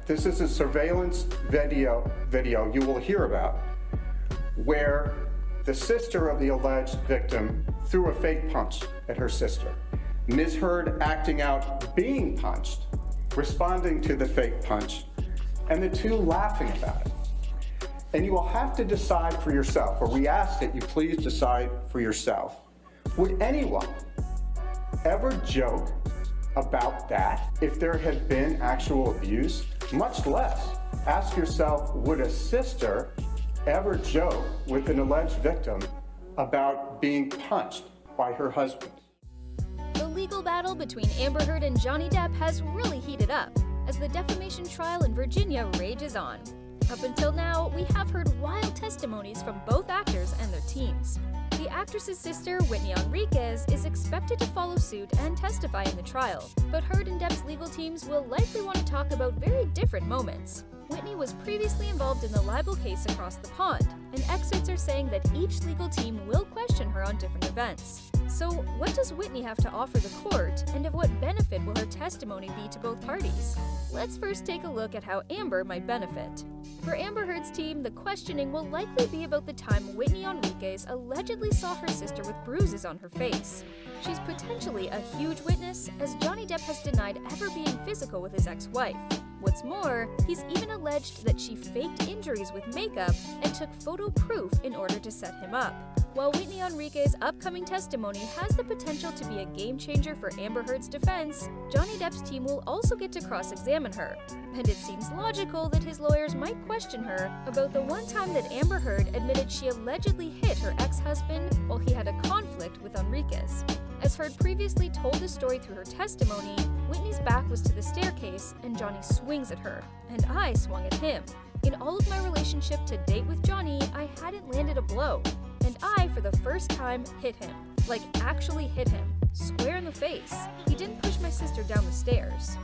This is a surveillance video you will hear about where the sister of the alleged victim threw a fake punch at her sister. Ms. Heard acting out being punched, responding to the fake punch, and the two laughing about it. And you will have to decide for yourself, or we ask that you please decide for yourself. Would anyone ever joke about that if there had been actual abuse? Much less ask yourself, would a sister ever joke with an alleged victim about being punched by her husband? The legal battle between Amber Heard and Johnny Depp has really heated up as the defamation trial in Virginia rages on. Up until now, we have heard wild testimonies from both actors and their teams. The actress's sister, Whitney Enriquez, is expected to follow suit and testify in the trial, but Heard and Depp's legal teams will likely want to talk about very different moments. Whitney was previously involved in the libel case across the pond, and experts are saying that each legal team will question her on different events. So, what does Whitney have to offer the court, and of what benefit will her testimony be to both parties? Let's first take a look at how Amber might benefit. For Amber Heard's team, the questioning will likely be about the time Whitney Enriquez allegedly saw her sister with bruises on her face. She's potentially a huge witness, as Johnny Depp has denied ever being physical with his ex-wife. What's more, he's even alleged that she faked injuries with makeup and took photo proof in order to set him up. While Whitney Enriquez's upcoming testimony has the potential to be a game changer for Amber Heard's defense, Johnny Depp's team will also get to cross-examine her. And it seems logical that his lawyers might question her about the one time that Amber Heard admitted she allegedly hit her ex-husband while he had a conflict with Enriquez. As Heard previously told the story through her testimony, Whitney's back was to the staircase and Johnny swings at her, and I swung at him. In all of my relationship to date with Johnny, I hadn't landed a blow, and I, for the first time, hit him. Like, actually hit him. Square in the face. He didn't push my sister down the stairs.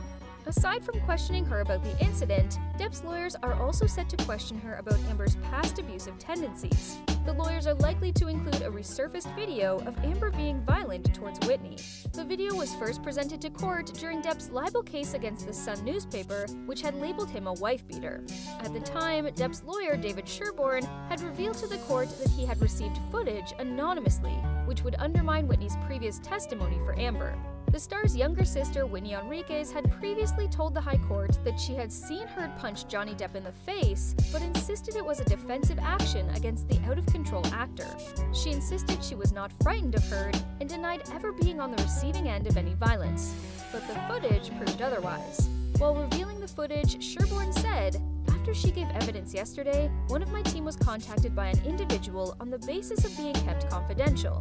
Aside from questioning her about the incident, Depp's lawyers are also set to question her about Amber's past abusive tendencies. The lawyers are likely to include a resurfaced video of Amber being violent towards Whitney. The video was first presented to court during Depp's libel case against the Sun newspaper, which had labeled him a wife-beater. At the time, Depp's lawyer, David Sherborne, had revealed to the court that he had received footage anonymously, which would undermine Whitney's previous testimony for Amber. The star's younger sister, Whitney Enriquez, had previously told the High Court that she had seen Heard punch Johnny Depp in the face, but insisted it was a defensive action against the out-of-control actor. She insisted she was not frightened of Heard and denied ever being on the receiving end of any violence. But the footage proved otherwise. While revealing the footage, Sherborne said, "After she gave evidence yesterday, one of my team was contacted by an individual on the basis of being kept confidential."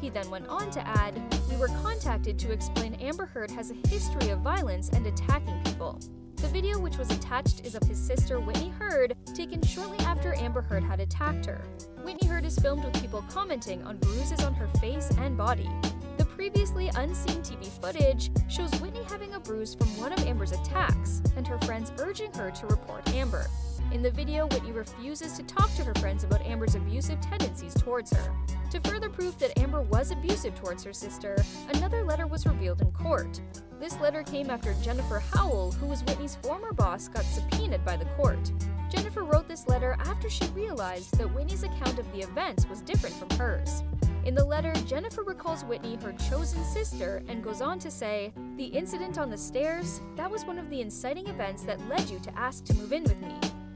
He then went on to add, "We were contacted to explain Amber Heard has a history of violence and attacking people." The video which was attached is of his sister Whitney Heard, taken shortly after Amber Heard had attacked her. Whitney Heard is filmed with people commenting on bruises on her face and body. The previously unseen TV footage shows Whitney having a bruise from one of Amber's attacks, and her friends urging her to report Amber. In the video, Whitney refuses to talk to her friends about Amber's abusive tendencies towards her. To further prove that Amber was abusive towards her sister, another letter was revealed in court. This letter came after Jennifer Howell, who was Whitney's former boss, got subpoenaed by the court. Jennifer wrote this letter after she realized that Whitney's account of the events was different from hers. In the letter, Jennifer recalls Whitney her chosen sister and goes on to say, "The incident on the stairs, that was one of the inciting events that led you to ask to move in with me.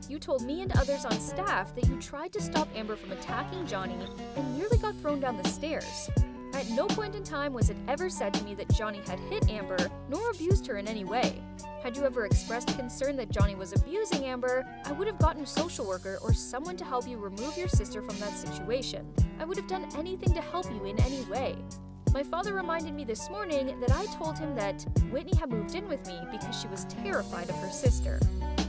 You told me and others on staff that you tried to stop Amber from attacking Johnny and nearly got thrown down the stairs. At no point in time was it ever said to me that Johnny had hit Amber, nor abused her in any way. Had you ever expressed concern that Johnny was abusing Amber, I would have gotten a social worker or someone to help you remove your sister from that situation. I would have done anything to help you in any way. My father reminded me this morning that I told him that Whitney had moved in with me because she was terrified of her sister.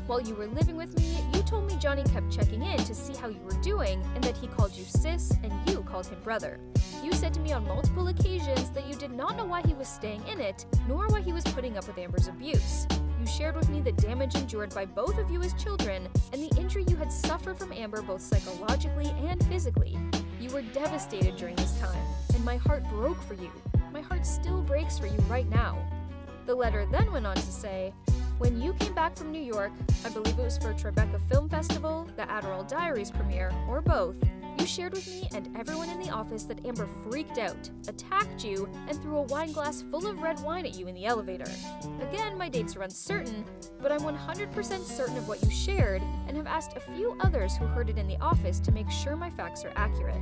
While you were living with me, you told me Johnny kept checking in to see how you were doing and that he called you sis and you called him brother. You said to me on multiple occasions that you did not know why he was staying in it, nor why he was putting up with Amber's abuse. You shared with me the damage endured by both of you as children and the injury you had suffered from Amber both psychologically and physically. You were devastated during this time, and my heart broke for you. My heart still breaks for you right now." The letter then went on to say, When you came back from New York, I believe it was for Tribeca Film Festival, the Adderall Diaries premiere, or both, you shared with me and everyone in the office that Amber freaked out, attacked you, and threw a wine glass full of red wine at you in the elevator. Again, my dates are uncertain, but I'm 100% certain of what you shared and have asked a few others who heard it in the office to make sure my facts are accurate.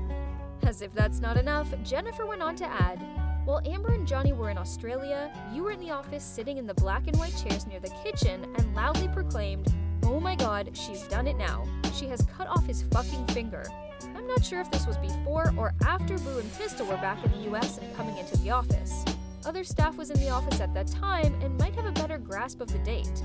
As if that's not enough, Jennifer went on to add, while Amber and Johnny were in Australia, you were in the office sitting in the black and white chairs near the kitchen and loudly proclaimed, "Oh my god, she's done it now. She has cut off his fucking finger." I'm not sure if this was before or after Boo and Pistol were back in the US and coming into the office. Other staff was in the office at that time and might have a better grasp of the date.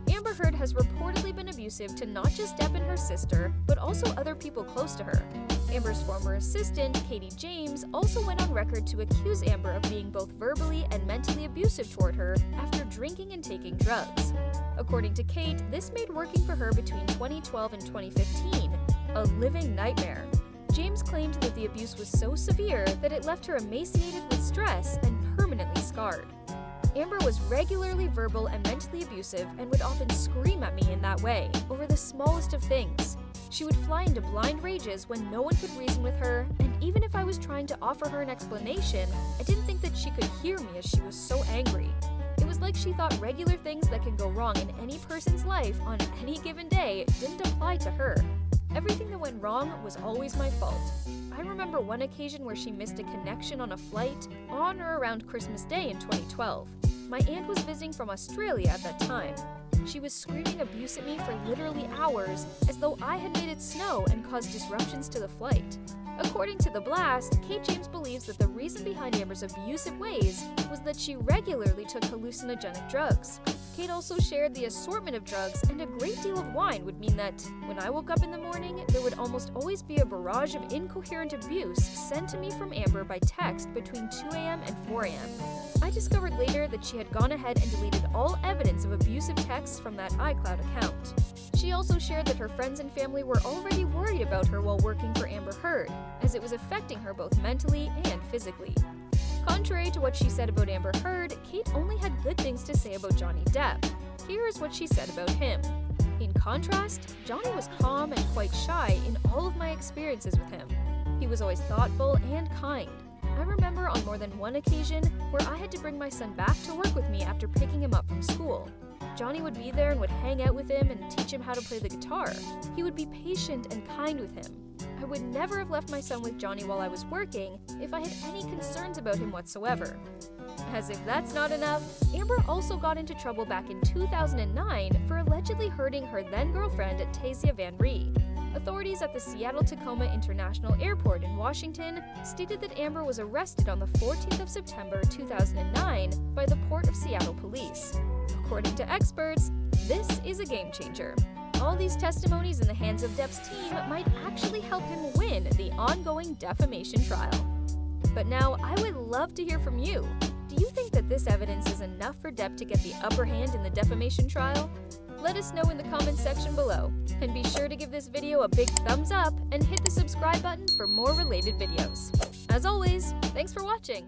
Amber Heard has reportedly been abusive to not just Depp and her sister, but also other people close to her. Amber's former assistant, Katie James, also went on record to accuse Amber of being both verbally and mentally abusive toward her after drinking and taking drugs. According to Kate, this made working for her between 2012 and 2015 a living nightmare. James claimed that the abuse was so severe that it left her emaciated with stress and permanently scarred. Amber was regularly verbal and mentally abusive and would often scream at me in that way, over the smallest of things. She would fly into blind rages when no one could reason with her, and even if I was trying to offer her an explanation, I didn't think that she could hear me as she was so angry. It was like she thought regular things that can go wrong in any person's life on any given day didn't apply to her. Everything that went wrong was always my fault. I remember one occasion where she missed a connection on a flight on or around Christmas Day in 2012. My aunt was visiting from Australia at that time. She was screaming abuse at me for literally hours, as though I had made it snow and caused disruptions to the flight. According to The Blast, Kate James believes that the reason behind Amber's abusive ways was that she regularly took hallucinogenic drugs. Kate also shared the assortment of drugs, and a great deal of wine would mean that when I woke up in the morning, there would almost always be a barrage of incoherent abuse sent to me from Amber by text between 2 a.m. and 4 a.m. I discovered later that she had gone ahead and deleted all evidence of abusive texts from that iCloud account. She also shared that her friends and family were already worried about her while working for Amber Heard, as it was affecting her both mentally and physically. Contrary to what she said about Amber Heard, Kate only had good things to say about Johnny Depp. Here is what she said about him. In contrast, Johnny was calm and quite shy in all of my experiences with him. He was always thoughtful and kind. I remember on more than one occasion where I had to bring my son back to work with me after picking him up from school. Johnny would be there and would hang out with him and teach him how to play the guitar. He would be patient and kind with him. I would never have left my son with Johnny while I was working if I had any concerns about him whatsoever. As if that's not enough, Amber also got into trouble back in 2009 for allegedly hurting her then-girlfriend Tasia Van Ree. Authorities at the Seattle-Tacoma International Airport in Washington stated that Amber was arrested on the 14th of September 2009 by the Port of Seattle police. According to experts, this is a game changer. All these testimonies in the hands of Depp's team might actually help him win the ongoing defamation trial. But now I would love to hear from you. Do you think that this evidence is enough for Depp to get the upper hand in the defamation trial? Let us know in the comments section below. And be sure to give this video a big thumbs up and hit the subscribe button for more related videos. As always, thanks for watching.